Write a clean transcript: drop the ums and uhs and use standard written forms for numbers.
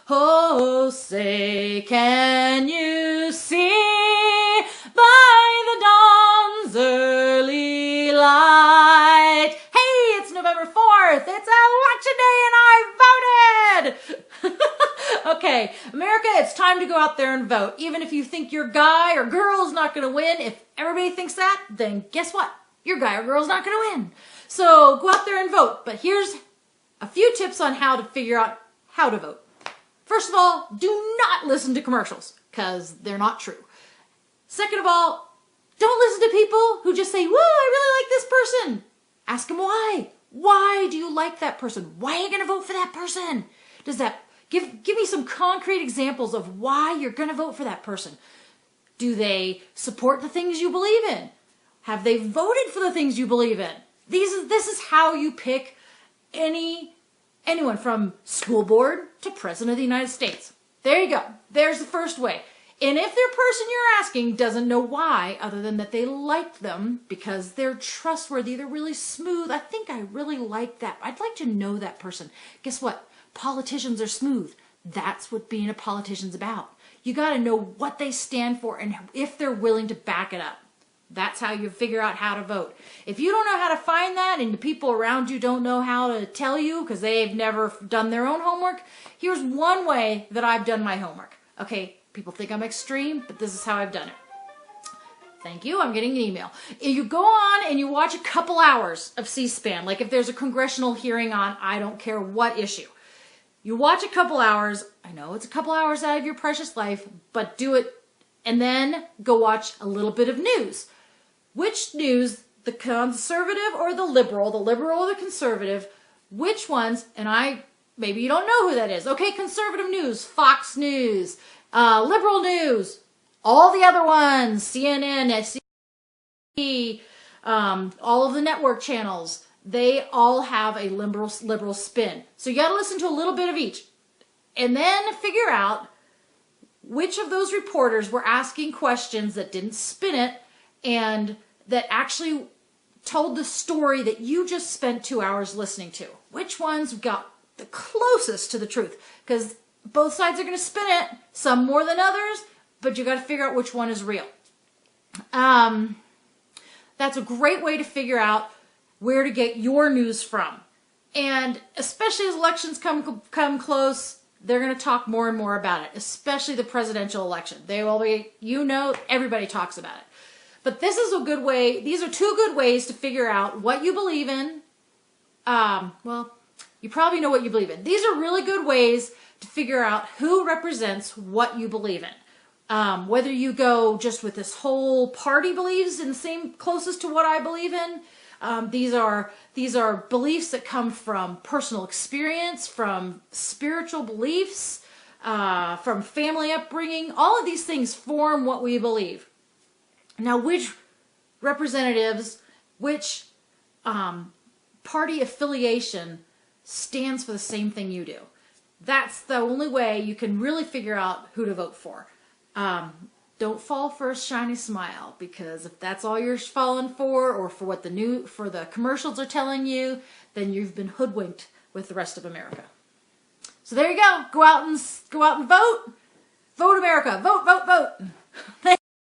Oh, say, can you see by the dawn's early light? Hey, it's November 4th. It's election day and I voted. Okay, America, it's time to go out there and vote. Even if you think your guy or girl is not going to win, if everybody thinks that, then guess what? Your guy or girl is not going to win. So go out there and vote. But here's a few tips on how to figure out how to vote. First of all, do not listen to commercials because they're not true. Second of all, don't listen to people who just say, "Whoa, I really like this person." Ask them why. Why do you like that person? Why are you going to vote for that person? Does that give me some concrete examples of why you're going to vote for that person? Do they support the things you believe in? Have they voted for the things you believe in? This is how you pick anyone from school board to president of the United States. There you go. There's the first way. And if their person you're asking doesn't know why, other than that they like them because they're trustworthy, they're really smooth, I think I really like that. I'd like to know that person. Guess what? Politicians are smooth. That's what being a politician's about. You got to know what they stand for and if they're willing to back it up. That's how you figure out how to vote. If you don't know how to find that and the people around you don't know how to tell you because they've never done their own homework, here's one way that I've done my homework. Okay, people think I'm extreme, but this is how I've done it. Thank you, I'm getting an email. You go on and you watch a couple hours of C-SPAN, like if there's a congressional hearing on I don't care what issue. You watch a couple hours, I know it's a couple hours out of your precious life, but do it and then go watch a little bit of news. Which news, the conservative or the liberal or the conservative, which ones, and maybe you don't know who that is. Okay, conservative news, Fox News, liberal news, all the other ones, CNN, SCB, all of the network channels, they all have a liberal spin. So you got to listen to a little bit of each. And then figure out which of those reporters were asking questions that didn't spin it and that actually told the story that you just spent 2 hours listening to. Which ones got the closest to the truth? Because both sides are going to spin it, some more than others, but you got to figure out which one is real. That's a great way to figure out where to get your news from. And especially as elections come close, they're going to talk more and more about it, especially the presidential election. They will be, everybody talks about it. But this is a good way, these are two good ways to figure out what you believe in. Well, you probably know what you believe in. These are really good ways to figure out who represents what you believe in. Whether you go just with this whole party believes in the same closest to what I believe in. These are beliefs that come from personal experience, from spiritual beliefs, from family upbringing. All of these things form what we believe. Now, which representatives, which party affiliation stands for the same thing you do? That's the only way you can really figure out who to vote for. Don't fall for a shiny smile, because if that's all you're falling for, or for what the commercials are telling you, then you've been hoodwinked with the rest of America. So there you go. Go out and vote. Vote America. Vote, vote, vote.